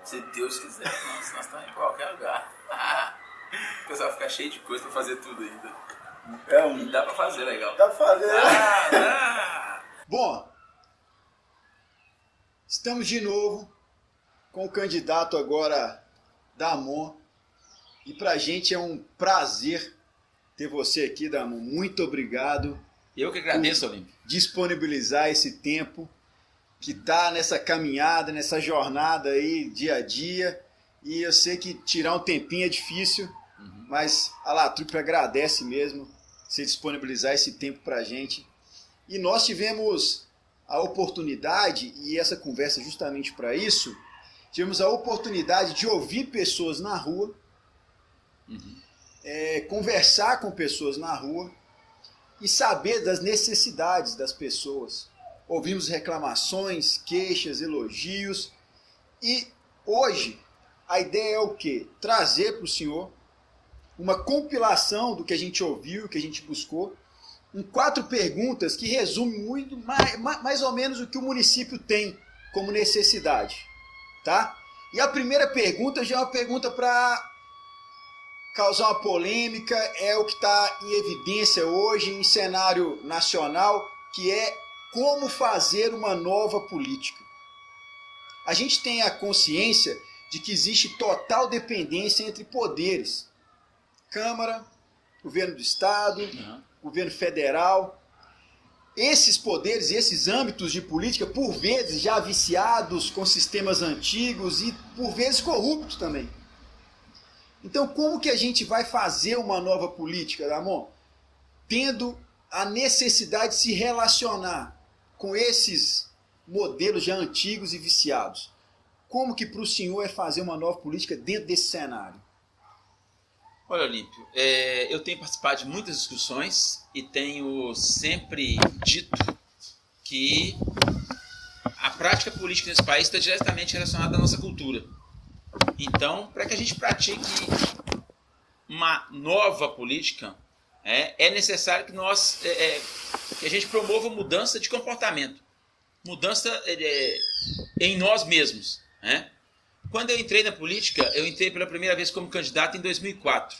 Se Deus quiser, nós estamos em qualquer lugar. O pessoal fica cheio de coisa pra fazer tudo ainda. E dá pra fazer, legal. Dá pra fazer, Bom, estamos de novo com o candidato agora Damon. E pra gente é um prazer ter você aqui, Damon. Muito obrigado. Eu que agradeço, Olímpio. Disponibilizar esse tempo que tá nessa caminhada, nessa jornada aí, dia a dia. E eu sei que tirar um tempinho é difícil, mas a Latrupe agradece mesmo você disponibilizar esse tempo pra gente. E nós tivemos a oportunidade, e essa conversa justamente para isso, tivemos a oportunidade de ouvir pessoas na rua, conversar com pessoas na rua e saber das necessidades das pessoas. Ouvimos reclamações, queixas, elogios, e hoje a ideia é o quê? Trazer para o senhor uma compilação do que a gente ouviu, que a gente buscou, em 4 perguntas que resumem muito, mais ou menos o que o município tem como necessidade, tá? E a primeira pergunta já é uma pergunta para causar uma polêmica, é o que está em evidência hoje em cenário nacional, que é como fazer uma nova política. A gente tem a consciência de que existe total dependência entre poderes. Câmara, governo do Estado, governo federal. Esses poderes, esses âmbitos de política, por vezes já viciados com sistemas antigos e por vezes corruptos também. Então como que a gente vai fazer uma nova política, Damon? Tendo a necessidade de se relacionar com esses modelos já antigos e viciados. Como que para o senhor é fazer uma nova política dentro desse cenário? Olha, Olímpio, eu tenho participado de muitas discussões e tenho sempre dito que a prática política nesse país está diretamente relacionada à nossa cultura. Então, para que a gente pratique uma nova política, é necessário que que a gente promova mudança de comportamento, mudança em nós mesmos. Quando eu entrei na política, eu entrei pela primeira vez como candidato em 2004,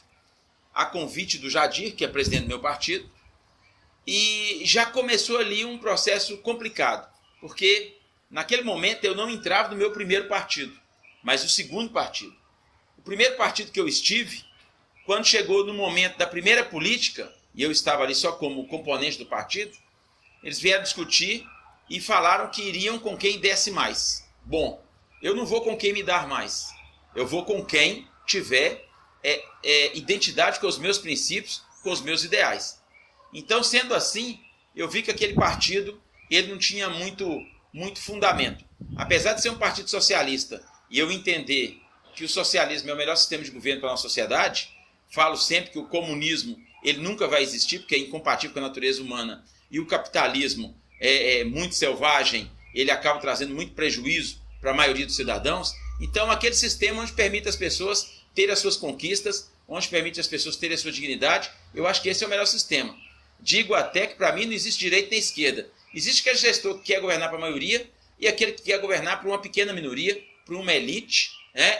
a convite do Jadir, que é presidente do meu partido, e já começou ali um processo complicado, porque naquele momento eu não entrava no meu primeiro partido, mas o segundo partido. O primeiro partido que eu estive, quando chegou no momento da primeira política, e eu estava ali só como componente do partido, eles vieram discutir e falaram que iriam com quem desse mais. Bom, eu não vou com quem me dar mais. Eu vou com quem tiver identidade com os meus princípios, com os meus ideais. Então, sendo assim, eu vi que aquele partido ele não tinha muito fundamento. Apesar de ser um partido socialista e eu entender que o socialismo é o melhor sistema de governo para a nossa sociedade, falo sempre que o comunismo ele nunca vai existir porque é incompatível com a natureza humana e o capitalismo é muito selvagem, ele acaba trazendo muito prejuízo para a maioria dos cidadãos. Então, aquele sistema onde permite as pessoas terem as suas conquistas, onde permite as pessoas terem a sua dignidade, eu acho que esse é o melhor sistema. Digo até que, para mim, não existe direita nem esquerda. Existe aquele gestor que quer governar para a maioria e aquele que quer governar para uma pequena minoria, para uma elite,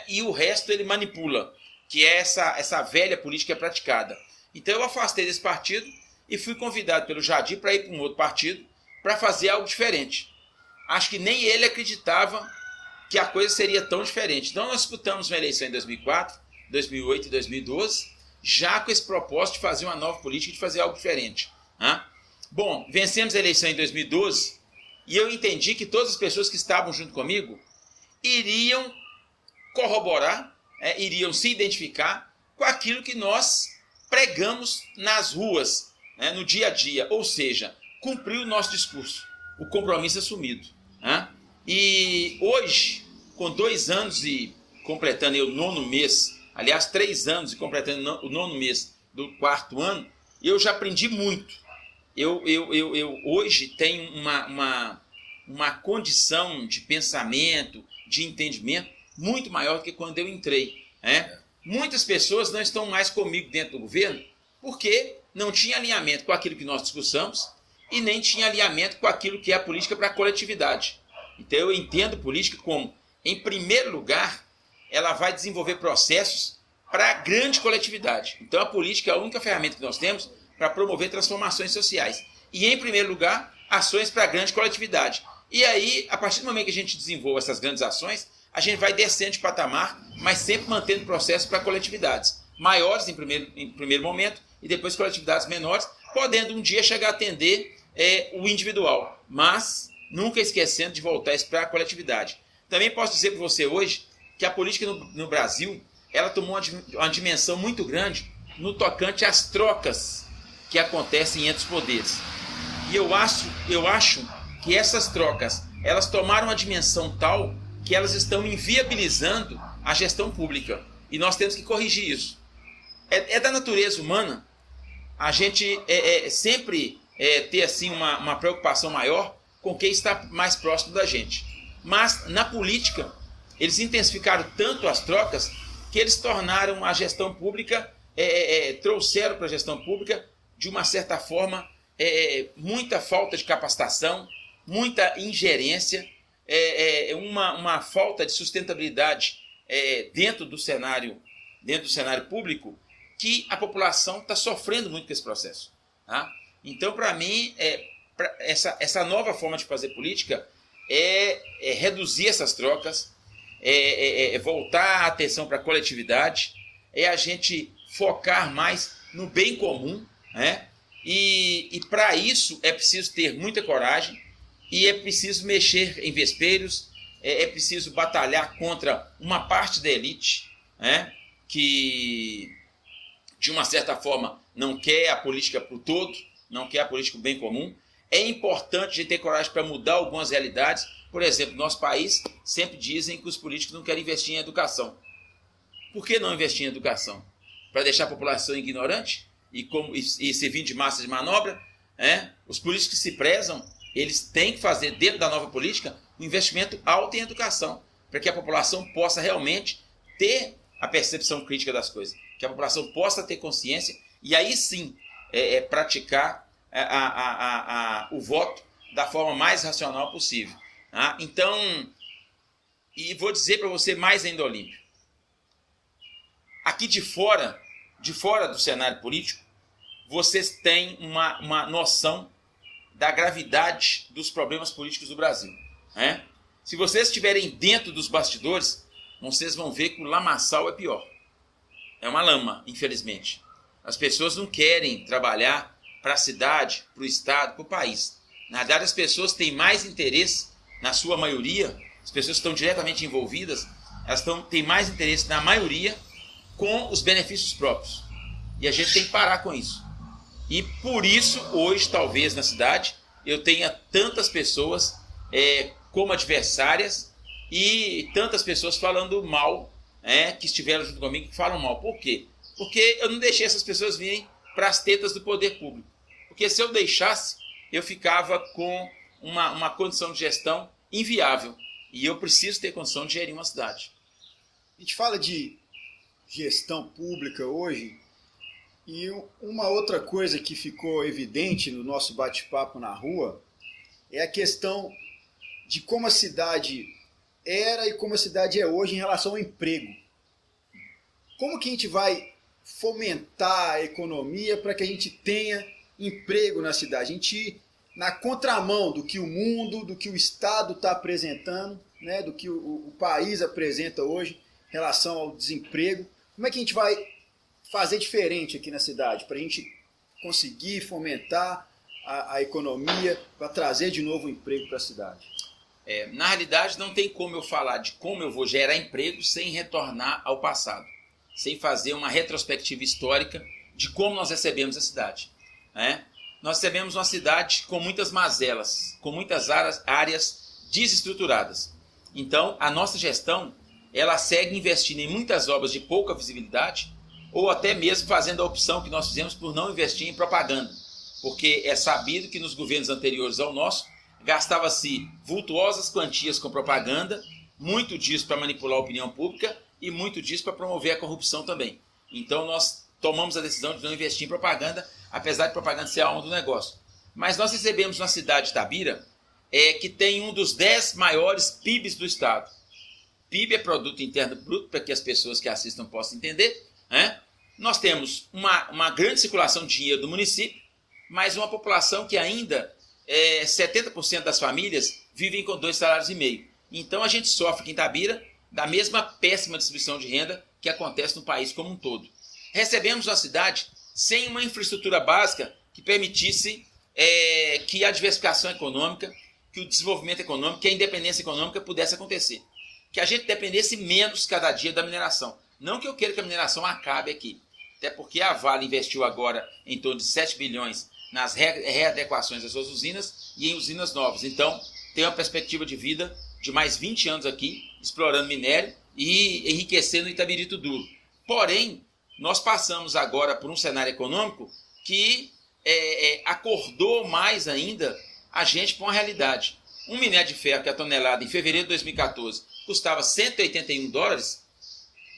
e o resto ele manipula, que é essa velha política praticada. Então, eu afastei desse partido e fui convidado pelo Jadir para ir para um outro partido para fazer algo diferente. Acho que nem ele acreditava que a coisa seria tão diferente. Então nós disputamos uma eleição em 2004, 2008 e 2012, já com esse propósito de fazer uma nova política, de fazer algo diferente. Bom, vencemos a eleição em 2012 e eu entendi que todas as pessoas que estavam junto comigo iriam corroborar, iriam se identificar com aquilo que nós pregamos nas ruas, no dia a dia, ou seja, cumprir o nosso discurso, o compromisso assumido. E hoje, com 2 anos e completando o 9º mês, aliás, 3 anos e completando o 9º mês do 4º ano, eu já aprendi muito. Eu hoje tenho uma condição de pensamento, de entendimento, muito maior do que quando eu entrei. Muitas pessoas não estão mais comigo dentro do governo porque não tinha alinhamento com aquilo que nós discussamos e nem tinha alinhamento com aquilo que é a política para a coletividade. Então eu entendo política como, em primeiro lugar, ela vai desenvolver processos para a grande coletividade. Então a política é a única ferramenta que nós temos para promover transformações sociais. E, em primeiro lugar, ações para a grande coletividade. E aí, a partir do momento que a gente desenvolve essas grandes ações, a gente vai descendo de patamar, mas sempre mantendo processos para coletividades maiores em primeiro momento e depois coletividades menores, podendo um dia chegar a atender o individual, mas nunca esquecendo de voltar isso para a coletividade. Também posso dizer para você hoje que a política no Brasil ela tomou uma dimensão muito grande no tocante às trocas que acontecem entre os poderes. E eu acho que essas trocas elas tomaram uma dimensão tal que elas estão inviabilizando a gestão pública. E nós temos que corrigir isso. É da natureza humana a gente sempre ter assim, uma preocupação maior com quem está mais próximo da gente. Mas na política, eles intensificaram tanto as trocas que eles tornaram a gestão pública, trouxeram para a gestão pública, de uma certa forma, muita falta de capacitação, muita ingerência, uma falta de sustentabilidade dentro do cenário público, que a população está sofrendo muito com esse processo. Tá? Então, para mim, essa nova forma de fazer política é reduzir essas trocas, voltar a atenção para a coletividade, é a gente focar mais no bem comum, né? E para isso é preciso ter muita coragem e é preciso mexer em vespeiros, é preciso batalhar contra uma parte da elite, né? Que, de uma certa forma, não quer a política para o todo, não quer a política para o bem comum. É importante a gente ter coragem para mudar algumas realidades. Por exemplo, no nosso país sempre dizem que os políticos não querem investir em educação. Por que não investir em educação? Para deixar a população ignorante e servir de massa de manobra? Os políticos que se prezam, eles têm que fazer dentro da nova política um investimento alto em educação, para que a população possa realmente ter a percepção crítica das coisas, que a população possa ter consciência e aí sim praticar o voto da forma mais racional possível. Tá? Então, e vou dizer para você mais ainda, Olímpio, aqui de fora do cenário político, vocês têm uma noção da gravidade dos problemas políticos do Brasil. Né? Se vocês estiverem dentro dos bastidores, vocês vão ver que o lamaçal é pior. É uma lama, infelizmente. As pessoas não querem trabalhar para a cidade, para o estado, para o país. Na verdade, as pessoas têm mais interesse, na sua maioria, as pessoas que estão diretamente envolvidas, elas têm mais interesse, na maioria, com os benefícios próprios. E a gente tem que parar com isso. E por isso, hoje, talvez, na cidade, eu tenha tantas pessoas como adversárias e tantas pessoas falando mal, que estiveram junto comigo, que falam mal. Por quê? Porque eu não deixei essas pessoas virem para as tetas do poder público. Porque se eu deixasse, eu ficava com uma condição de gestão inviável. E eu preciso ter condição de gerir uma cidade. A gente fala de gestão pública hoje, e uma outra coisa que ficou evidente no nosso bate-papo na rua é a questão de como a cidade era e como a cidade é hoje em relação ao emprego. Como que a gente vai fomentar a economia para que a gente tenha emprego na cidade? A gente ir na contramão do que o mundo, do que o Estado está apresentando, né, do que o país apresenta hoje em relação ao desemprego. Como é que a gente vai fazer diferente aqui na cidade para a gente conseguir fomentar a economia, para trazer de novo o emprego para a cidade? Na realidade, não tem como eu falar de como eu vou gerar emprego sem retornar ao passado, sem fazer uma retrospectiva histórica de como nós recebemos a cidade. Nós recebemos uma cidade com muitas mazelas, com muitas áreas desestruturadas. Então, a nossa gestão, ela segue investindo em muitas obras de pouca visibilidade, ou até mesmo fazendo a opção que nós fizemos por não investir em propaganda. Porque é sabido que nos governos anteriores ao nosso, gastava-se vultuosas quantias com propaganda, muito disso para manipular a opinião pública e muito disso para promover a corrupção também. Então nós tomamos a decisão de não investir em propaganda, apesar de propaganda ser a alma do negócio. Mas nós recebemos uma cidade, Itabira, que tem um dos 10 maiores PIBs do estado. PIB é Produto Interno Bruto, para que as pessoas que assistam possam entender, né? Nós temos uma grande circulação de dinheiro do município, mas uma população que ainda, 70% das famílias vivem com 2,5 salários. Então a gente sofre aqui em Itabira da mesma péssima distribuição de renda que acontece no país como um todo. Recebemos uma cidade sem uma infraestrutura básica que permitisse que a diversificação econômica, que o desenvolvimento econômico, que a independência econômica pudesse acontecer. Que a gente dependesse menos cada dia da mineração. Não que eu queira que a mineração acabe aqui, até porque a Vale investiu agora em torno de 7 bilhões nas readequações das suas usinas e em usinas novas. Então, tem uma perspectiva de vida de mais 20 anos aqui, explorando minério e enriquecendo o Itabirito Duro. Porém, nós passamos agora por um cenário econômico que acordou mais ainda a gente para uma realidade. Um minério de ferro que a tonelada em fevereiro de 2014 custava $181,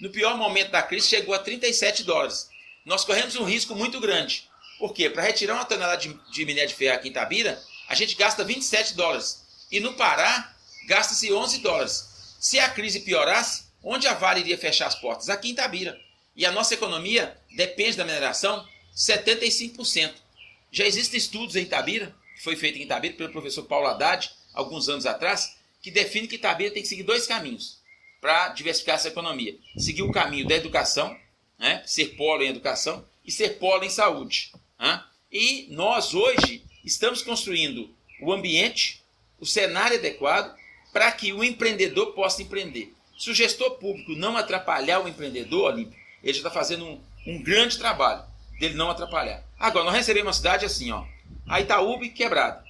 no pior momento da crise chegou a $37. Nós corremos um risco muito grande. Por quê? Para retirar uma tonelada de minério de ferro aqui em Itabira, a gente gasta $27. E no Pará, gasta-se $11. Se a crise piorasse, onde a Vale iria fechar as portas? Aqui em Itabira. E a nossa economia depende da mineração 75%. Já existem estudos em Itabira, que foi feito em Itabira pelo professor Paulo Haddad, alguns anos atrás, que define que Itabira tem que seguir 2 caminhos para diversificar essa economia. Seguir o caminho da educação, né? Ser polo em educação, e ser polo em saúde. Né? E nós hoje estamos construindo o ambiente, o cenário adequado para que o empreendedor possa empreender. Se o gestor público não atrapalhar o empreendedor, Olímpio, ele já está fazendo um grande trabalho dele não atrapalhar. Agora, nós recebemos uma cidade assim, ó, a Itaúba quebrada,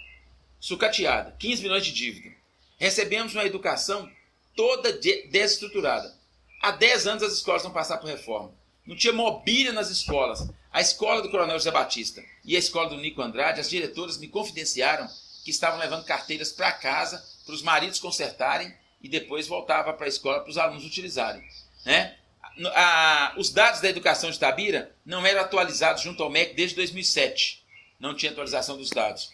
sucateada, 15 milhões de dívida. Recebemos uma educação toda desestruturada. Há 10 anos as escolas não passaram por reforma. Não tinha mobília nas escolas. A escola do Coronel José Batista e a escola do Nico Andrade, as diretoras me confidenciaram que estavam levando carteiras para casa, para os maridos consertarem e depois voltava para a escola para os alunos utilizarem. Né? Os dados da educação de Itabira não eram atualizados junto ao MEC desde 2007. Não tinha atualização dos dados.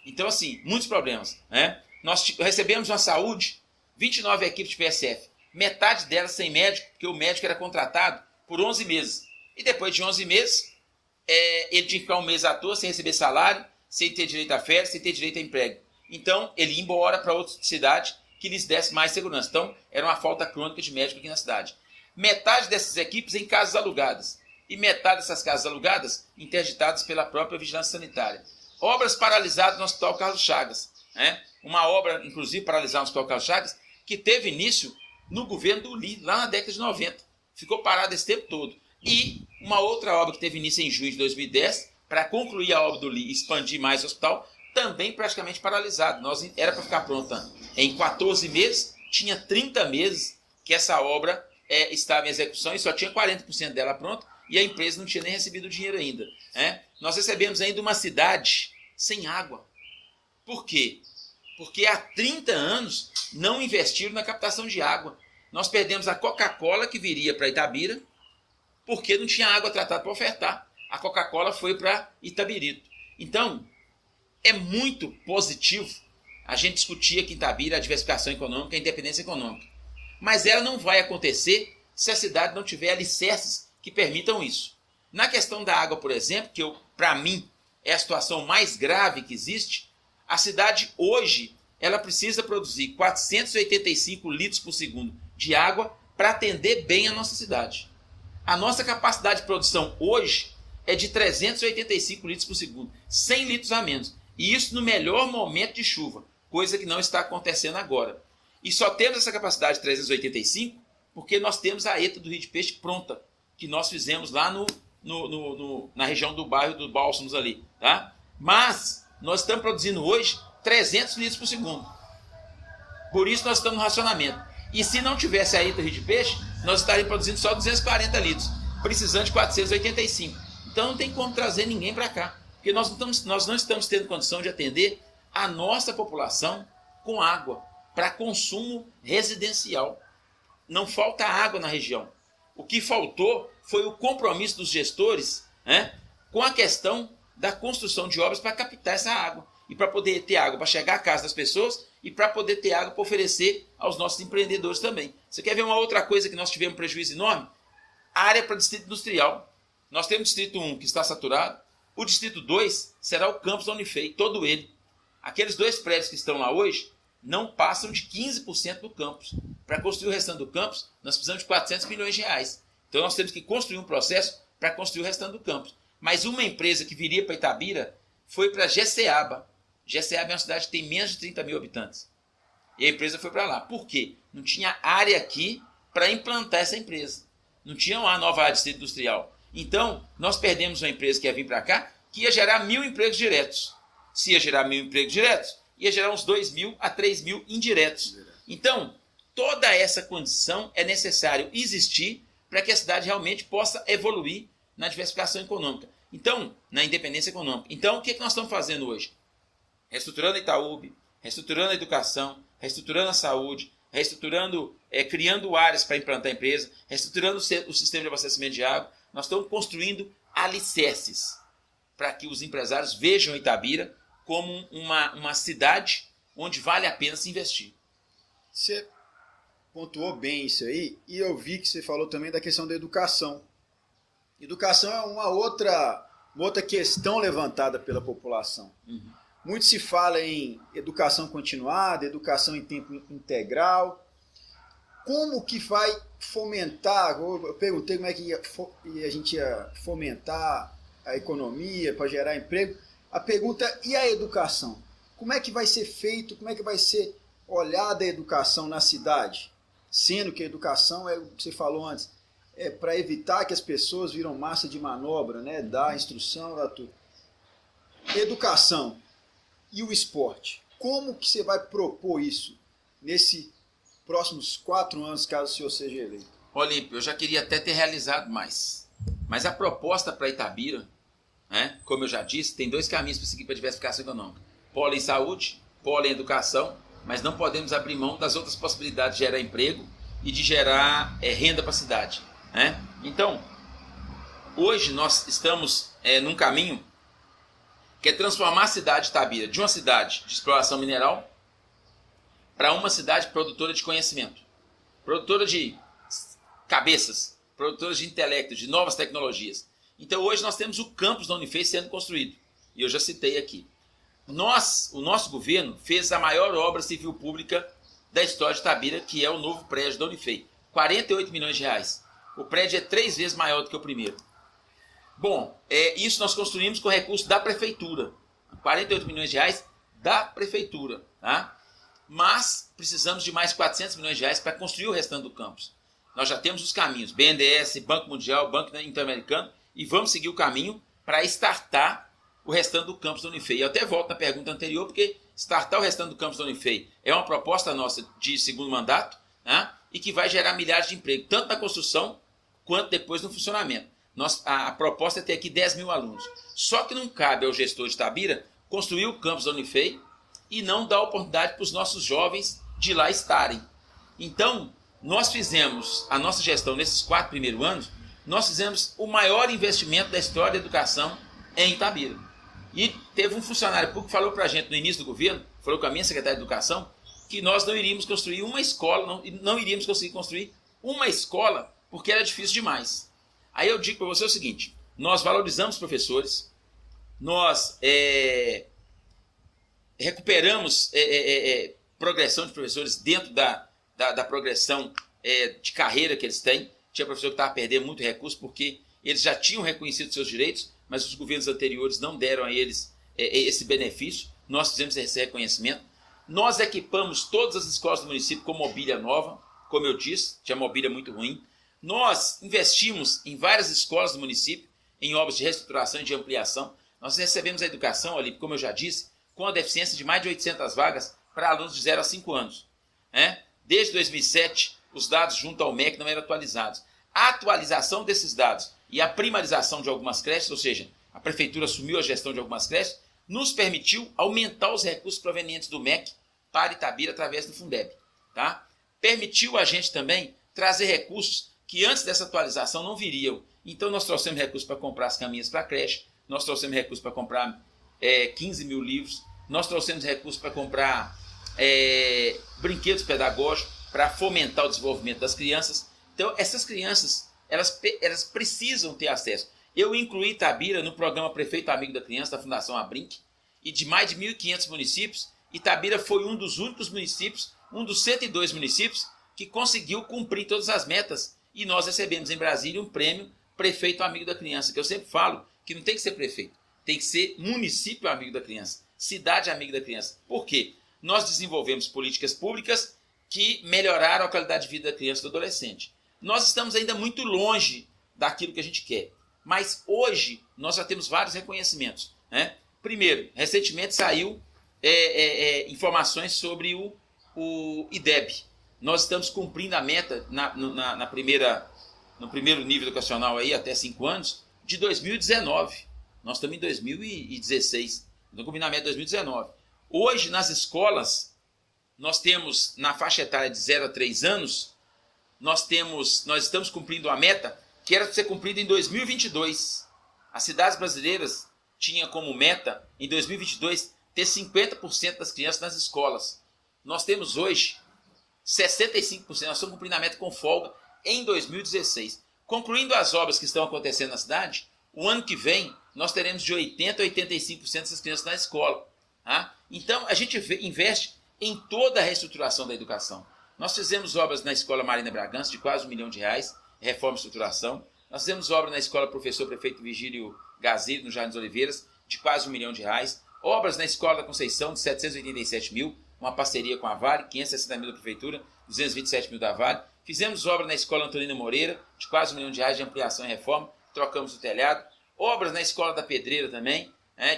Então, assim, muitos problemas. Né? Nós recebemos uma saúde, 29 equipes de PSF, metade delas sem médico, porque o médico era contratado por 11 meses. E depois de 11 meses, ele tinha que ficar um mês à toa, sem receber salário, sem ter direito a férias, sem ter direito a emprego. Então, ele ia embora para outra cidade que lhes desse mais segurança. Então, era uma falta crônica de médico aqui na cidade. Metade dessas equipes em casas alugadas. E metade dessas casas alugadas interditadas pela própria vigilância sanitária. Obras paralisadas no Hospital Carlos Chagas. Né? Uma obra, inclusive, paralisada no Hospital Carlos Chagas, que teve início no governo do Lee, lá na década de 90. Ficou parada esse tempo todo. E uma outra obra que teve início em junho de 2010, para concluir a obra do Lee e expandir mais o hospital, também praticamente paralisado. Era para ficar pronta em 14 meses, tinha 30 meses que essa obra estava em execução e só tinha 40% dela pronta e a empresa não tinha nem recebido o dinheiro ainda. Nós recebemos ainda uma cidade sem água. Por quê? Porque há 30 anos não investiram na captação de água. Nós perdemos a Coca-Cola que viria para Itabira porque não tinha água tratada para ofertar. A Coca-Cola foi para Itabirito. Então, é muito positivo a gente discutir aqui em Itabira a diversificação econômica, a independência econômica. Mas ela não vai acontecer se a cidade não tiver alicerces que permitam isso. Na questão da água, por exemplo, que para mim é a situação mais grave que existe, a cidade hoje ela precisa produzir 485 litros por segundo de água para atender bem a nossa cidade. A nossa capacidade de produção hoje é de 385 litros por segundo, 100 litros a menos. E isso no melhor momento de chuva, coisa que não está acontecendo agora. E só temos essa capacidade de 385 porque nós temos a ETA do Rio de Peixe pronta, que nós fizemos lá na região do bairro dos Bálsamos ali. Tá? Mas nós estamos produzindo hoje 300 litros por segundo. Por isso nós estamos no racionamento. E se não tivesse a ETA do Rio de Peixe, nós estaríamos produzindo só 240 litros, precisando de 485. Então não tem como trazer ninguém para cá, porque nós não estamos tendo condição de atender a nossa população com água para consumo residencial. Não falta água na região. O que faltou foi o compromisso dos gestores, com a questão da construção de obras para captar essa água. e para poder ter água para chegar à casa das pessoas e para poder ter água para oferecer aos nossos empreendedores também. Você quer ver uma outra coisa que nós tivemos um prejuízo enorme? A área para distrito industrial. Nós temos o distrito 1 que está saturado, o distrito 2 será o campus da Unifei, todo ele. Aqueles 2 prédios que estão lá hoje não passam de 15% do campus. Para construir o restante do campus, nós precisamos de 400 milhões de reais. Então nós temos que construir um processo para construir o restante do campus. Mas uma empresa que viria para Itabira foi para Jeceaba. Jeceaba é uma cidade que tem menos de 30 mil habitantes. E a empresa foi para lá. Por quê? Não tinha área aqui para implantar essa empresa. Não tinha uma nova área de distrito industrial. Então, nós perdemos uma empresa que ia vir para cá, que ia gerar 1.000 empregos diretos. Se ia gerar 1.000 empregos diretos, ia gerar uns 2.000 a 3.000 indiretos. Então, toda essa condição é necessário existir para que a cidade realmente possa evoluir na diversificação econômica. Então, na independência econômica. Então, o que nós estamos fazendo hoje? Reestruturando a Itaúbe, reestruturando a educação, reestruturando a saúde, reestruturando, criando áreas para implantar a empresa, reestruturando o sistema de abastecimento de água. Nós estamos construindo alicerces para que os empresários vejam Itabira como uma cidade onde vale a pena se investir. Você pontuou bem isso aí, e eu vi que você falou também da questão da educação. Educação é uma outra questão levantada pela população. Uhum. Muito se fala em educação continuada, educação em tempo integral. Como que vai fomentar? Eu perguntei como é que a gente ia fomentar a economia para gerar emprego. A pergunta, e a educação? Como é que vai ser feito, como é que vai ser olhada a educação na cidade? Sendo que a educação, é o que você falou antes, é para evitar que as pessoas viram massa de manobra, né? Dar instrução, dar tudo. Educação e o esporte. Como que você vai propor isso nesses próximos 4 anos, caso o senhor seja eleito? Olímpio, eu já queria até ter realizado mais. Mas a proposta para Itabira, né, como eu já disse, tem 2 caminhos para seguir para a diversificação econômica. Polo em saúde, polo em educação, mas não podemos abrir mão das outras possibilidades de gerar emprego e de gerar renda para a cidade. Né? Então, hoje nós estamos num caminho que é transformar a cidade de Itabira de uma cidade de exploração mineral para uma cidade produtora de conhecimento, produtora de cabeças, produtora de intelecto, de novas tecnologias. Então hoje nós temos o campus da Unifei sendo construído, e eu já citei aqui. O nosso governo fez a maior obra civil pública da história de Itabira, que é o novo prédio da Unifei, 48 milhões de reais. O prédio é 3 vezes maior do que o primeiro. Bom, isso nós construímos com recurso da prefeitura, 48 milhões de reais da prefeitura, tá? Mas precisamos de mais 400 milhões de reais para construir o restante do campus. Nós já temos os caminhos, BNDES, Banco Mundial, Banco Interamericano, e vamos seguir o caminho para startar o restante do campus da Unifei. Eu até volto na pergunta anterior, porque startar o restante do campus da Unifei é uma proposta nossa de segundo mandato, né, e que vai gerar milhares de empregos, tanto na construção quanto depois no funcionamento. A proposta é ter aqui 10 mil alunos. Só que não cabe ao gestor de Itabira construir o campus da Unifei e não dar oportunidade para os nossos jovens de lá estarem. Então, nós fizemos a nossa gestão nesses 4 primeiros anos, nós fizemos o maior investimento da história da educação em Itabira. E teve um funcionário público que falou para a gente no início do governo, falou com a minha secretária de Educação, que nós não iríamos construir uma escola, não iríamos conseguir construir uma escola, porque era difícil demais. Aí eu digo para você o seguinte, nós valorizamos professores, nós recuperamos progressão de professores dentro da progressão de carreira que eles têm. Tinha professor que estava perdendo muito recurso porque eles já tinham reconhecido seus direitos, mas os governos anteriores não deram a eles esse benefício. Nós fizemos esse reconhecimento. Nós equipamos todas as escolas do município com mobília nova, como eu disse, tinha mobília muito ruim. Nós investimos em várias escolas do município, em obras de reestruturação e de ampliação. Nós recebemos a educação ali, como eu já disse, com a deficiência de mais de 800 vagas para alunos de 0 a 5 anos. Desde 2007, os dados junto ao MEC não eram atualizados. A atualização desses dados e a primarização de algumas creches, ou seja, a prefeitura assumiu a gestão de algumas creches, nos permitiu aumentar os recursos provenientes do MEC para Itabira através do Fundeb. Tá? Permitiu a gente também trazer recursos que antes dessa atualização não viriam. Então nós trouxemos recursos para comprar as caminhas para a creche, nós trouxemos recursos para comprar 15 mil livros, nós trouxemos recursos para comprar brinquedos pedagógicos, para fomentar o desenvolvimento das crianças. Então, essas crianças, elas precisam ter acesso. Eu incluí Itabira no programa Prefeito Amigo da Criança, da Fundação Abrinq, e de mais de 1.500 municípios, Itabira foi um dos únicos municípios, um dos 102 municípios, que conseguiu cumprir todas as metas. E nós recebemos em Brasília um prêmio Prefeito Amigo da Criança, que eu sempre falo que não tem que ser prefeito, tem que ser município amigo da criança, cidade amiga da criança. Por quê? Nós desenvolvemos políticas públicas que melhoraram a qualidade de vida da criança e do adolescente. Nós estamos ainda muito longe daquilo que a gente quer, mas hoje nós já temos vários reconhecimentos, né? Primeiro, recentemente saiu informações sobre o IDEB. Nós estamos cumprindo a meta no primeiro nível educacional aí, até 5 anos, de 2019. Nós estamos em 2016. Estamos cumprindo a meta de 2019. Hoje, nas escolas, nós temos, na faixa etária de 0 a 3 anos, nós estamos cumprindo a meta que era para ser cumprida em 2022. As cidades brasileiras tinham como meta, em 2022, ter 50% das crianças nas escolas. Nós temos hoje 65%, nós estamos cumprindo a meta com folga em 2016. Concluindo as obras que estão acontecendo na cidade, o ano que vem nós teremos de 80% a 85% dessas crianças na escola. Tá? Então, a gente investe em toda a reestruturação da educação. Nós fizemos obras na Escola Marina Bragança de quase R$1 milhão, reforma e estruturação. Nós fizemos obra na Escola Professor Prefeito Vigílio Gazeiro, no Jardim das Oliveiras, de quase R$1 milhão. Obras na Escola da Conceição, de 787 mil, uma parceria com a Vale, 560 mil da Prefeitura, 227 mil da Vale. Fizemos obra na Escola Antônio Moreira, de quase R$1 milhão de ampliação e reforma, trocamos o telhado. Obras na Escola da Pedreira também,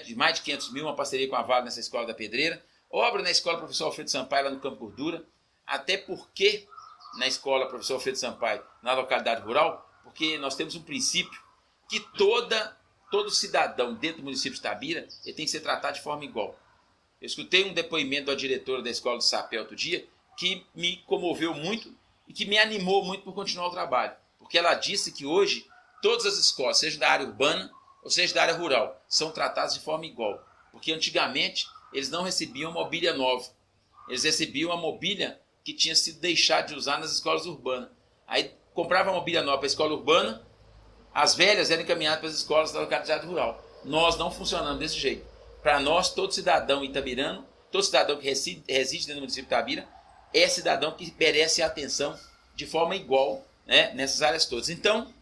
de mais de 500 mil, uma parceria com a Vale nessa Escola da Pedreira. Obra na Escola Professor Alfredo Sampaio, lá no Campo Gordura. Até porque, na Escola Professor Alfredo Sampaio, na localidade rural, porque nós temos um princípio que todo cidadão dentro do município de Itabira, ele tem que ser tratado de forma igual. Eu escutei um depoimento da diretora da Escola do Sapé outro dia, que me comoveu muito e que me animou muito por continuar o trabalho. Porque ela disse que hoje, todas as escolas, seja da área urbana ou seja da área rural, são tratadas de forma igual. Porque antigamente, eles não recebiam mobília nova. Eles recebiam a mobília que tinha sido deixada de usar nas escolas urbanas. Aí comprava a mobília nova para a escola urbana, as velhas eram encaminhadas para as escolas da localidade rural. Nós não funcionamos desse jeito. Para nós, todo cidadão itabirano, todo cidadão que reside dentro do município de Itabira, é cidadão que merece atenção de forma igual, né, nessas áreas todas. Então,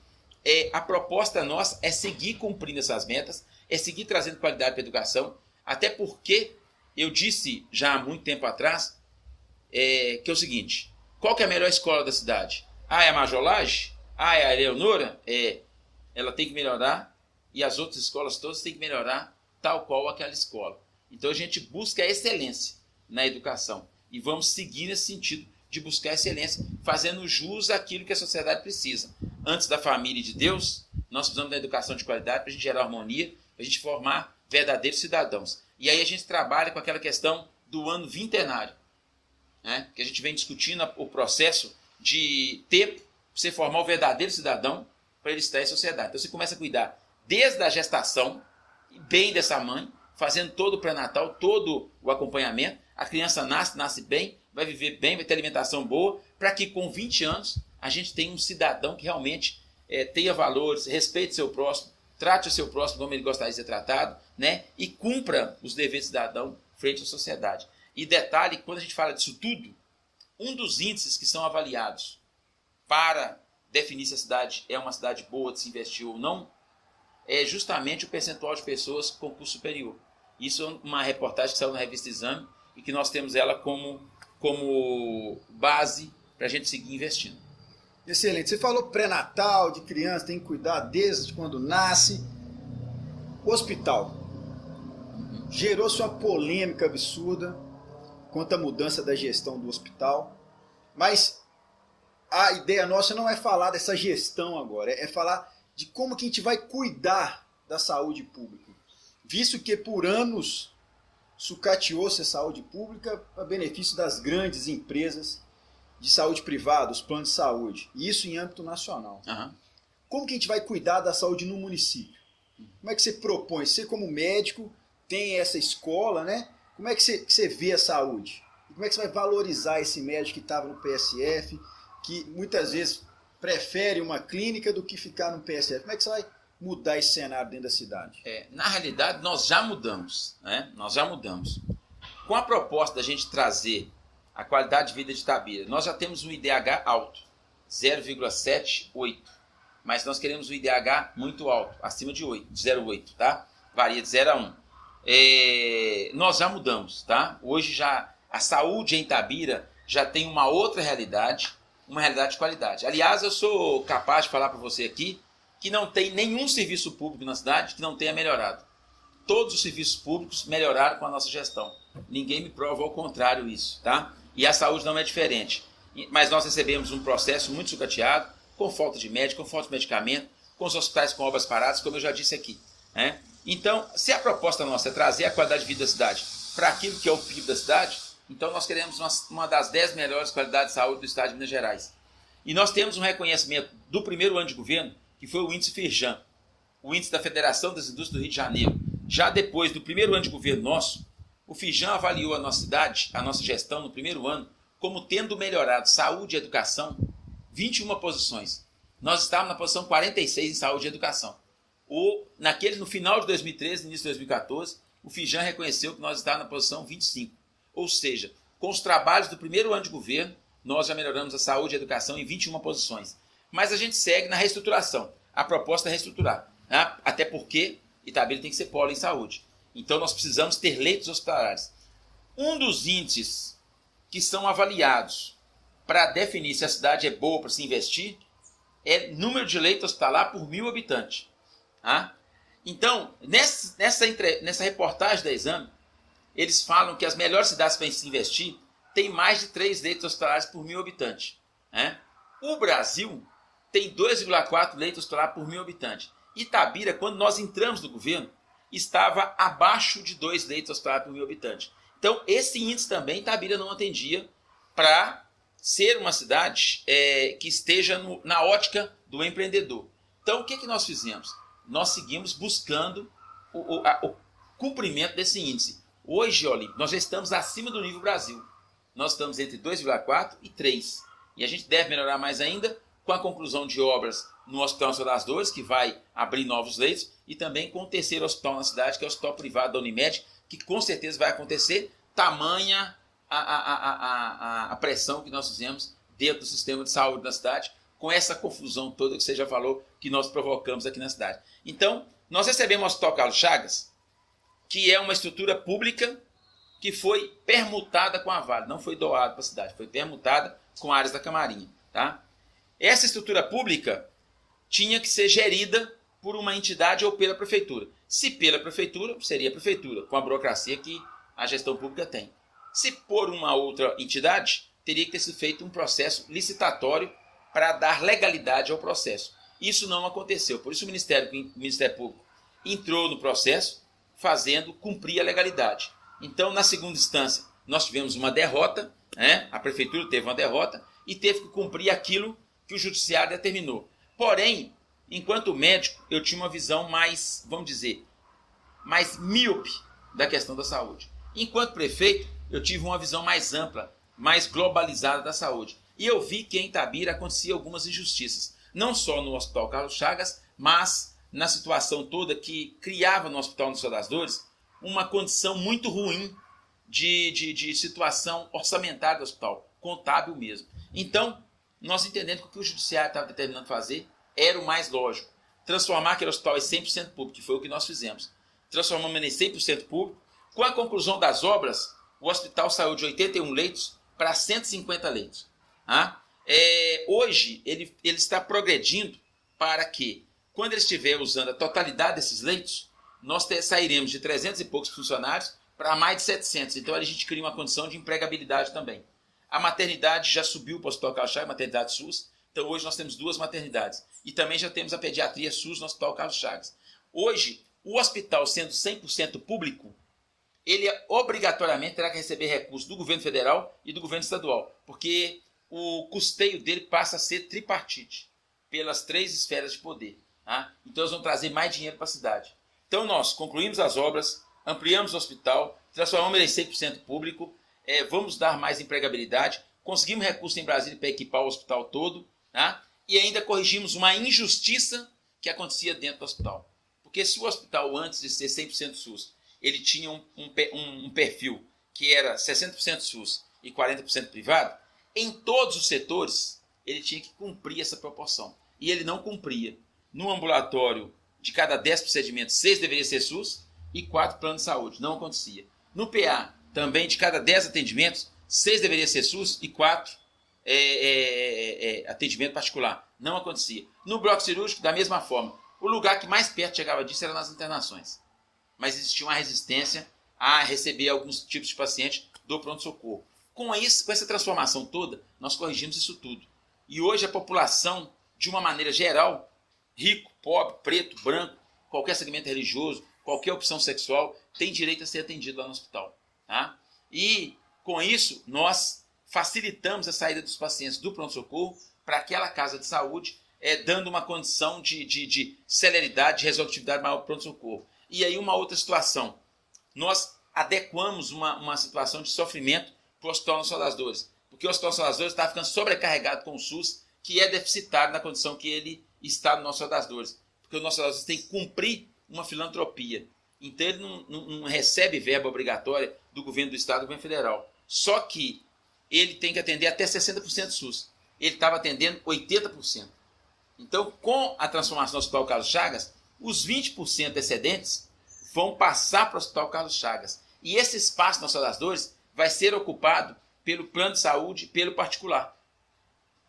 a proposta nossa é seguir cumprindo essas metas, é seguir trazendo qualidade para a educação, até porque eu disse já há muito tempo atrás que é o seguinte: qual que é a melhor escola da cidade? É a Majolage? É a Eleonora? Ela tem que melhorar e as outras escolas todas têm que melhorar tal qual aquela escola. Então a gente busca a excelência na educação e vamos seguir nesse sentido de buscar excelência, fazendo jus àquilo que a sociedade precisa. Antes da família e de Deus, nós precisamos da educação de qualidade para a gente gerar harmonia, para a gente formar verdadeiros cidadãos. E aí a gente trabalha com aquela questão do ano vintenário, né? Que a gente vem discutindo o processo de tempo para você formar o verdadeiro cidadão para ele estar em sociedade. Então você começa a cuidar desde a gestação, bem dessa mãe, fazendo todo o pré-natal, todo o acompanhamento. A criança nasce bem, vai viver bem, vai ter alimentação boa, para que com 20 anos a gente tenha um cidadão que realmente tenha valores, respeite seu próximo, trate o seu próximo como ele gostaria de ser tratado, né? E cumpra os deveres de cidadão frente à sociedade. E detalhe, quando a gente fala disso tudo, um dos índices que são avaliados para definir se a cidade é uma cidade boa de se investir ou não, é justamente o percentual de pessoas com curso superior. Isso é uma reportagem que saiu na revista Exame e que nós temos ela como base para a gente seguir investindo. Excelente. Você falou pré-natal, de criança, tem que cuidar desde quando nasce. O hospital. Gerou-se uma polêmica absurda quanto à mudança da gestão do hospital. Mas a ideia nossa não é falar dessa gestão agora, é falar de como que a gente vai cuidar da saúde pública. Visto que por anos sucateou-se a saúde pública para benefício das grandes empresas de saúde privada, os planos de saúde, e isso em âmbito nacional. Uhum. Como que a gente vai cuidar da saúde no município? Como é que você propõe? Você como médico tem essa escola, né? Como é que você vê a saúde? Como é que você vai valorizar esse médico que estava no PSF, que muitas vezes prefere uma clínica do que ficar no PSF? Como é que você vai mudar esse cenário dentro da cidade? Na realidade, nós já mudamos, né? Nós já mudamos. Com a proposta da gente trazer a qualidade de vida de Itabira, nós já temos um IDH alto, 0,78, mas nós queremos um IDH muito alto, acima de 8, de 0,8, tá? Varia de 0 a 1. Nós já mudamos, tá? Hoje já a saúde em Itabira já tem uma outra realidade, uma realidade de qualidade. Aliás, eu sou capaz de falar para você aqui que não tem nenhum serviço público na cidade que não tenha melhorado. Todos os serviços públicos melhoraram com a nossa gestão. Ninguém me prova ao contrário isso, tá? E a saúde não é diferente. Mas nós recebemos um processo muito sucateado, com falta de médico, com falta de medicamento, com os hospitais com obras paradas, como eu já disse aqui, né? Então, se a proposta nossa é trazer a qualidade de vida da cidade para aquilo que é o PIB da cidade, então nós queremos uma das 10 melhores qualidades de saúde do estado de Minas Gerais. E nós temos um reconhecimento do primeiro ano de governo, que foi o índice Firjan, o índice da Federação das Indústrias do Rio de Janeiro. Já depois do primeiro ano de governo nosso, o Firjan avaliou a nossa cidade, a nossa gestão no primeiro ano, como tendo melhorado saúde e educação 21 posições. Nós estávamos na posição 46 em saúde e educação. No final de 2013, início de 2014, o Firjan reconheceu que nós estávamos na posição 25. Ou seja, com os trabalhos do primeiro ano de governo, nós já melhoramos a saúde e a educação em 21 posições. Mas a gente segue na reestruturação. A proposta é reestruturar, né? Até porque Itabira tem que ser polo em saúde. Então nós precisamos ter leitos hospitalares. Um dos índices que são avaliados para definir se a cidade é boa para se investir é número de leitos hospitalar por 1.000 habitantes. Tá? Então, nessa reportagem da Exame, eles falam que as melhores cidades para se investir têm mais de 3 leitos hospitalares por 1.000 habitantes. Né? O Brasil tem 2,4 leitos hospitalares por 1.000 habitantes. Itabira, quando nós entramos no governo, estava abaixo de 2 leitos hospitalares por 1.000 habitantes. Então, esse índice também Itabira não atendia para ser uma cidade que esteja na ótica do empreendedor. Então, o que nós fizemos? Nós seguimos buscando o cumprimento desse índice. Hoje, Olímpio, nós já estamos acima do nível Brasil. Nós estamos entre 2,4 e 3. E a gente deve melhorar mais ainda com a conclusão de obras no Hospital Nacional das Dores, que vai abrir novos leitos, e também com o terceiro hospital na cidade, que é o Hospital Privado da Unimed, que com certeza vai acontecer, tamanha a pressão que nós fizemos dentro do sistema de saúde da cidade, com essa confusão toda que você já falou que nós provocamos aqui na cidade. Então, nós recebemos o Hospital Carlos Chagas, que é uma estrutura pública que foi permutada com a Vale, não foi doada para a cidade, foi permutada com áreas da Camarinha. Tá? Essa estrutura pública tinha que ser gerida por uma entidade ou pela prefeitura. Se pela prefeitura, seria a prefeitura, com a burocracia que a gestão pública tem. Se por uma outra entidade, teria que ter sido feito um processo licitatório para dar legalidade ao processo. Isso não aconteceu, por isso o Ministério Público entrou no processo fazendo cumprir a legalidade. Então, na segunda instância, nós tivemos uma derrota, né? A prefeitura teve uma derrota e teve que cumprir aquilo que o judiciário determinou. Porém, enquanto médico, eu tinha uma visão mais, vamos dizer, mais míope da questão da saúde. Enquanto prefeito, eu tive uma visão mais ampla, mais globalizada da saúde. E eu vi que em Itabira acontecia algumas injustiças. Não só no Hospital Carlos Chagas, mas na situação toda que criava no Hospital Nacional das Dores uma condição muito ruim de situação orçamentária do hospital, contábil mesmo. Então, nós entendemos que o que o judiciário estava determinando fazer era o mais lógico. Transformar aquele hospital em 100% público, que foi o que nós fizemos. Transformamos ele em 100% público. Com a conclusão das obras, o hospital saiu de 81 leitos para 150 leitos. Tá? Hoje, ele está progredindo para que, quando ele estiver usando a totalidade desses leitos, nós sairemos de 300 e poucos funcionários para mais de 700. Então, a gente cria uma condição de empregabilidade também. A maternidade já subiu para o Hospital Carlos Chagas, maternidade SUS. Então, hoje nós temos 2 maternidades. E também já temos a pediatria SUS no Hospital Carlos Chagas. Hoje, o hospital sendo 100% público, ele obrigatoriamente terá que receber recursos do governo federal e do governo estadual, porque o custeio dele passa a ser tripartite, pelas 3 esferas de poder. Tá? Então, nós vamos trazer mais dinheiro para a cidade. Então, nós concluímos as obras, ampliamos o hospital, transformamos ele em 100% público, vamos dar mais empregabilidade, conseguimos recursos em Brasília para equipar o hospital todo, tá? E ainda corrigimos uma injustiça que acontecia dentro do hospital. Porque se o hospital, antes de ser 100% SUS, ele tinha um perfil que era 60% SUS e 40% privado, em todos os setores ele tinha que cumprir essa proporção. E ele não cumpria. No ambulatório, de cada 10 procedimentos, 6 deveria ser SUS e 4 plano de saúde. Não acontecia. No PA, também, de cada 10 atendimentos, 6 deveria ser SUS e 4 atendimento particular. Não acontecia. No bloco cirúrgico, da mesma forma. O lugar que mais perto chegava disso era nas internações. Mas existia uma resistência a receber alguns tipos de paciente do pronto-socorro. Com essa transformação toda, nós corrigimos isso tudo. E hoje a população, de uma maneira geral, rico, pobre, preto, branco, qualquer segmento religioso, qualquer opção sexual, tem direito a ser atendido lá no hospital. Tá? E com isso, nós facilitamos a saída dos pacientes do pronto-socorro para aquela casa de saúde, dando uma condição de celeridade, de resolutividade maior para o pronto-socorro. E aí uma outra situação, nós adequamos uma situação de sofrimento para o Hospital Nossa Senhora das Dores, porque o Hospital Nossa Senhora das Dores está ficando sobrecarregado com o SUS, que é deficitário na condição que ele está no Nossa Senhora das Dores, porque o Nossa Senhora das Dores tem que cumprir uma filantropia, então ele não recebe verba obrigatória do governo do Estado e do governo federal, só que ele tem que atender até 60% SUS, ele estava atendendo 80%. Então, com a transformação do Hospital Carlos Chagas, os 20% excedentes vão passar para o Hospital Carlos Chagas. E esse espaço na Nossa Senhora das Dores vai ser ocupado pelo plano de saúde e pelo particular,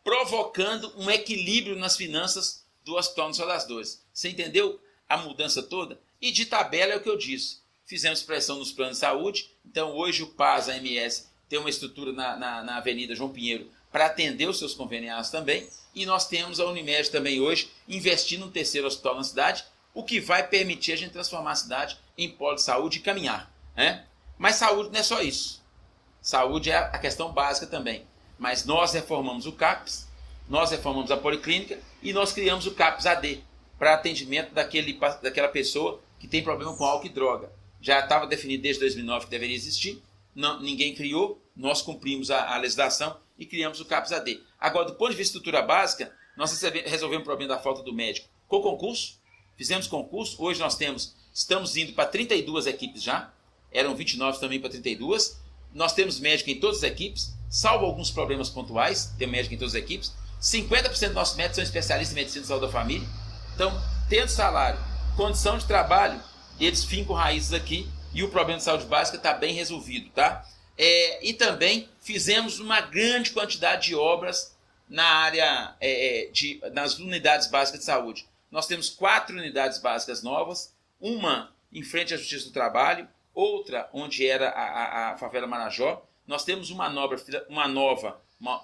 provocando um equilíbrio nas finanças do Hospital Nossa Senhora das Dores. Você entendeu a mudança toda? E de tabela é o que eu disse. Fizemos pressão nos planos de saúde, então hoje o PAS, a MS, tem uma estrutura na Avenida João Pinheiro para atender os seus conveniados também, e nós temos a Unimed também hoje investindo no terceiro hospital na cidade, o que vai permitir a gente transformar a cidade em polo de saúde e caminhar. Né? Mas saúde não é só isso. Saúde é a questão básica também. Mas nós reformamos o CAPS, nós reformamos a Policlínica e nós criamos o CAPS AD para atendimento daquela pessoa que tem problema com álcool e droga. Já estava definido desde 2009 que deveria existir, ninguém criou, nós cumprimos a legislação e criamos o CAPS AD. Agora, do ponto de vista de estrutura básica, nós resolvemos o problema da falta do médico com concurso, fizemos concurso, hoje nós estamos indo para 32 equipes já, eram 29 também para 32, nós temos médico em todas as equipes, salvo alguns problemas pontuais, tem médico em todas as equipes, 50% dos nossos médicos são especialistas em medicina e saúde da família, então, tendo salário, condição de trabalho, eles fincam raízes aqui e o problema de saúde básica está bem resolvido, tá? E também fizemos uma grande quantidade de obras na área nas unidades básicas de saúde. Nós temos 4 unidades básicas novas, uma em frente à Justiça do Trabalho, outra onde era a favela Marajó. Nós temos uma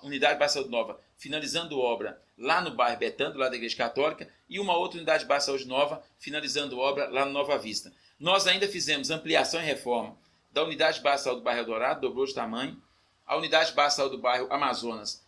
unidade básica de saúde nova, finalizando obra lá no bairro Betânia, do lado da Igreja Católica, e uma outra unidade básica de saúde nova, finalizando obra lá no Nova Vista. Nós ainda fizemos ampliação e reforma da unidade básica de saúde do bairro Eldorado, dobrou de tamanho. A unidade básica de saúde do bairro Amazonas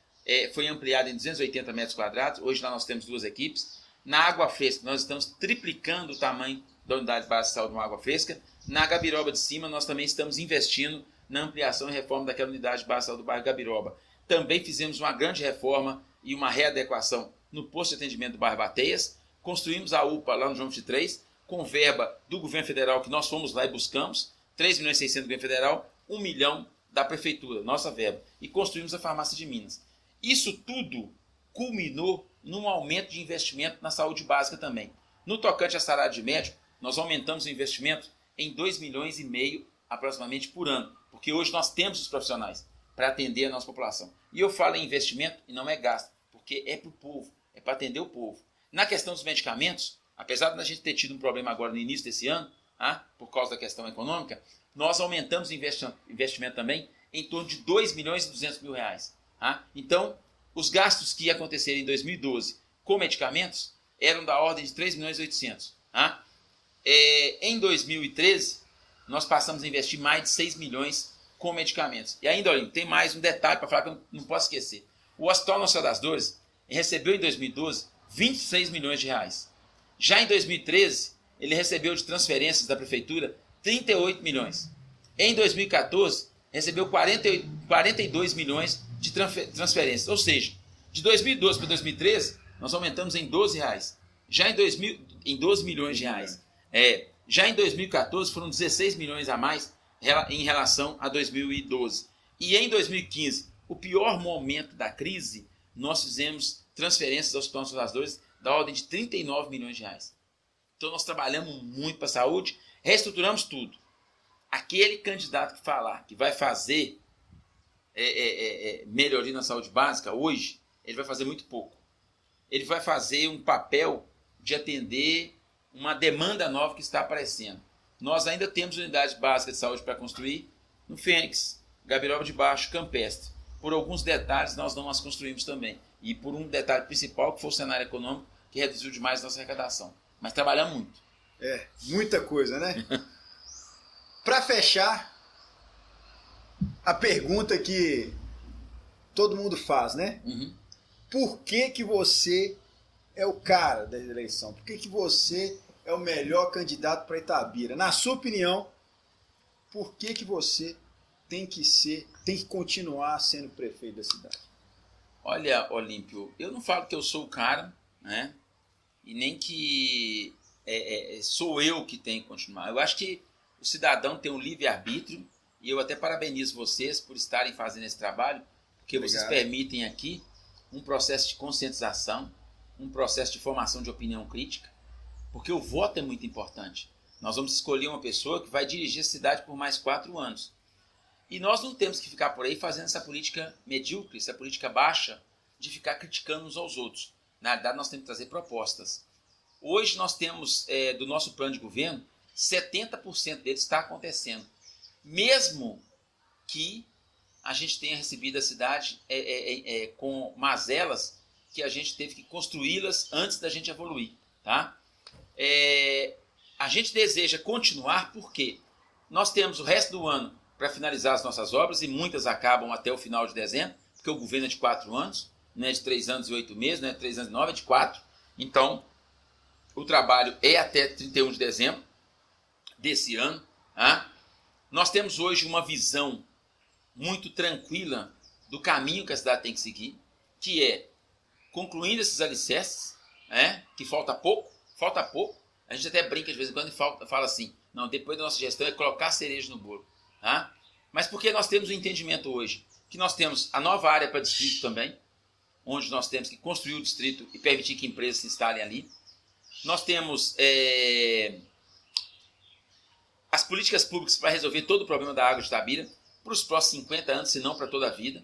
foi ampliada em 280 metros quadrados, hoje lá nós temos 2 equipes. Na Água Fresca, nós estamos triplicando o tamanho da unidade básica de saúde na Água Fresca. Na Gabiroba de Cima, nós também estamos investindo na ampliação e reforma daquela unidade básica de saúde do bairro Gabiroba. Também fizemos uma grande reforma e uma readequação no posto de atendimento do bairro Bateias. Construímos a UPA lá no João 23, com verba do governo federal, que nós fomos lá e buscamos, 3.600.000 do governo federal, 1 milhão da prefeitura, nossa verba. E construímos a farmácia de Minas. Isso tudo culminou num aumento de investimento na saúde básica também. No tocante a salário de médico, nós aumentamos o investimento em 2,5 milhões aproximadamente por ano, porque hoje nós temos os profissionais para atender a nossa população. E eu falo em investimento e não é gasto, porque é para o povo, é para atender o povo. Na questão dos medicamentos, apesar de a gente ter tido um problema agora no início desse ano, por causa da questão econômica, nós aumentamos o investimento também em torno de 2.200.000 reais. Então, os gastos que aconteceram em 2012 com medicamentos eram da ordem de 3.800.000. Em 2013, nós passamos a investir mais de 6 milhões com medicamentos. E ainda, olha, tem mais um detalhe para falar que eu não posso esquecer. O Hospital Nossa Senhora das Dores recebeu em 2012 26 milhões de reais. Já em 2013, ele recebeu de transferências da prefeitura 38 milhões. Em 2014, recebeu 42 milhões de transferências. Ou seja, de 2012 para 2013, nós aumentamos em R$12. Já em 12 milhões de reais. Já em 2014, foram 16 milhões a mais em relação a 2012. E em 2015, o pior momento da crise, nós fizemos transferências aos planos trabalhadores da ordem de 39 milhões de reais. Então nós trabalhamos muito para a saúde, reestruturamos tudo. Aquele candidato que falar que vai fazer melhoria na saúde básica hoje, ele vai fazer muito pouco. Ele vai fazer um papel de atender uma demanda nova que está aparecendo. Nós ainda temos unidades básicas de saúde para construir no Fênix, Gabiroba de Baixo, Campestre. Por alguns detalhes nós não as construímos também. E por um detalhe principal, que foi o cenário econômico, que reduziu demais nossa arrecadação. Mas trabalhamos muito. Muita coisa, né? Para fechar, a pergunta que todo mundo faz, né? Uhum. Por que você é o cara da eleição? Por que você é o melhor candidato para Itabira? Na sua opinião, por que você tem que continuar sendo prefeito da cidade? Olha, Olímpio, eu não falo que eu sou o cara, né? E nem que sou eu que tenho que continuar. Eu acho que o cidadão tem um livre-arbítrio e eu até parabenizo vocês por estarem fazendo esse trabalho, porque Obrigado. Vocês permitem aqui um processo de conscientização, um processo de formação de opinião crítica, porque o voto é muito importante. Nós vamos escolher uma pessoa que vai dirigir a cidade por mais 4 anos. E nós não temos que ficar por aí fazendo essa política medíocre, essa política baixa, de ficar criticando uns aos outros. Na verdade, nós temos que trazer propostas. Hoje nós temos, do nosso plano de governo, 70% dele está acontecendo. Mesmo que a gente tenha recebido a cidade com mazelas que a gente teve que construí-las antes da gente evoluir. Tá? A gente deseja continuar porque nós temos o resto do ano para finalizar as nossas obras e muitas acabam até o final de dezembro, porque o governo é de 4 anos, não é de 3 anos e 8 meses, não é de 3 anos e 9, é de 4. Então, o trabalho é até 31 de dezembro desse ano. Tá? Nós temos hoje uma visão muito tranquila do caminho que a cidade tem que seguir, que é concluindo esses alicerces, que falta pouco. A gente até brinca de vez em quando e fala assim, não, depois da nossa gestão é colocar cereja no bolo. Tá? Mas porque nós temos um entendimento hoje que nós temos a nova área para distrito também, onde nós temos que construir o distrito e permitir que empresas se instalem ali. Nós temos as políticas públicas para resolver todo o problema da água de Itabira para os próximos 50 anos, se não para toda a vida,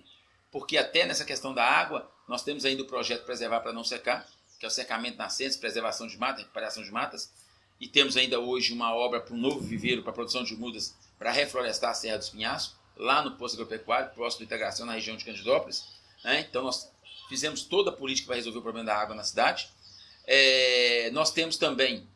porque até nessa questão da água, nós temos ainda o projeto Preservar para Não Secar, que é o cercamento nascentes, preservação de matas, recuperação de matas, e temos ainda hoje uma obra para um novo viveiro para a produção de mudas para reflorestar a Serra dos Pinhaços, lá no posto agropecuário, próximo da integração na região de Candidópolis. Então nós fizemos toda a política para resolver o problema da água na cidade. Nós temos também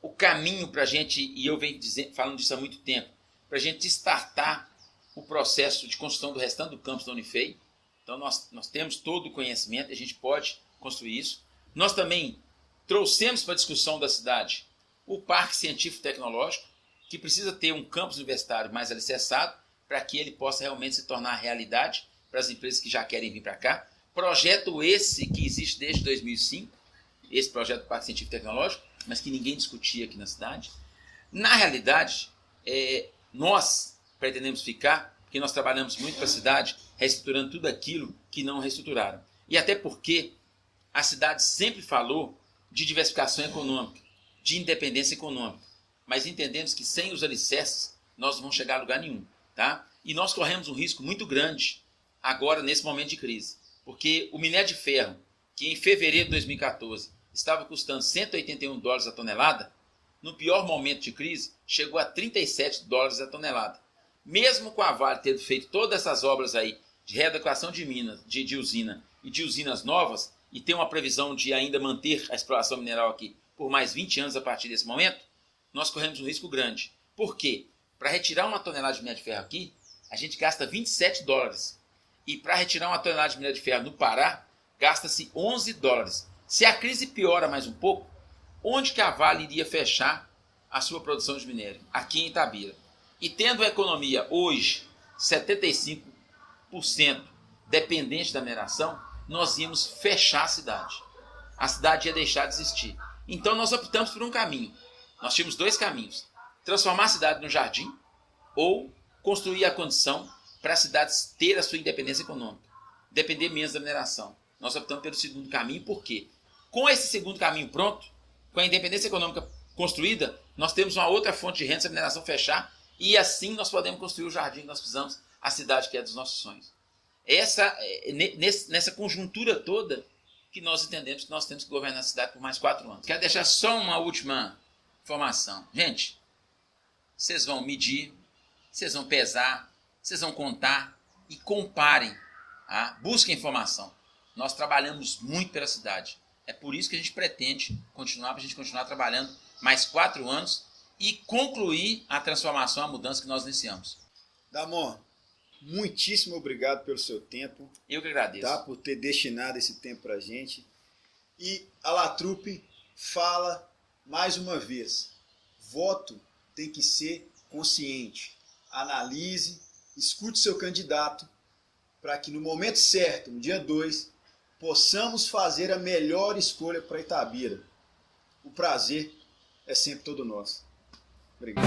o caminho para a gente, e eu venho falando disso há muito tempo, para a gente startar o processo de construção do restante do campus da Unifei. Então nós temos todo o conhecimento e a gente pode construir isso. Nós também trouxemos para a discussão da cidade o Parque Científico Tecnológico, que precisa ter um campus universitário mais alicerçado para que ele possa realmente se tornar realidade para as empresas que já querem vir para cá. Projeto esse que existe desde 2005, esse projeto do Parque Científico Tecnológico, mas que ninguém discutia aqui na cidade. Na realidade, nós pretendemos ficar, porque nós trabalhamos muito para a cidade, reestruturando tudo aquilo que não reestruturaram. E até porque a cidade sempre falou de diversificação econômica, de independência econômica, mas entendemos que sem os alicerces nós não vamos chegar a lugar nenhum. Tá? E nós corremos um risco muito grande agora nesse momento de crise, porque o minério de ferro, que em fevereiro de 2014 estava custando $181 a tonelada, no pior momento de crise chegou a $37 a tonelada. Mesmo com a Vale tendo feito todas essas obras aí de readequação de minas, de usina e de usinas novas, e tem uma previsão de ainda manter a exploração mineral aqui por mais 20 anos a partir desse momento, nós corremos um risco grande. Por quê? Para retirar uma tonelada de minério de ferro aqui, a gente gasta $27. E para retirar uma tonelada de minério de ferro no Pará, gasta-se $11. Se a crise piora mais um pouco, onde que a Vale iria fechar a sua produção de minério aqui em Itabira. E tendo a economia hoje 75% dependente da mineração, nós íamos fechar a cidade. A cidade ia deixar de existir. Então nós optamos por um caminho. Nós tínhamos dois caminhos. Transformar a cidade num jardim ou construir a condição para a cidade ter a sua independência econômica. Depender menos da mineração. Nós optamos pelo segundo caminho, por quê? Com esse segundo caminho pronto, com a independência econômica construída, nós temos uma outra fonte de renda se a mineração fechar e assim nós podemos construir o jardim que nós precisamos, a cidade que é dos nossos sonhos. Nessa conjuntura toda que nós entendemos que nós temos que governar a cidade por mais 4 anos. Quero deixar só uma última informação. Gente, vocês vão medir, vocês vão pesar, vocês vão contar e comparem. Tá? Busquem informação. Nós trabalhamos muito pela cidade. É por isso que a gente pretende continuar, para a gente continuar trabalhando mais 4 anos e concluir a transformação, a mudança que nós iniciamos. Damon, muitíssimo obrigado pelo seu tempo. Eu que agradeço. Tá, por ter destinado esse tempo para a gente. E a Latrupe fala mais uma vez, voto tem que ser consciente. Analise, escute seu candidato, para que no momento certo, no dia 2, possamos fazer a melhor escolha para Itabira. O prazer é sempre todo nosso. Obrigado.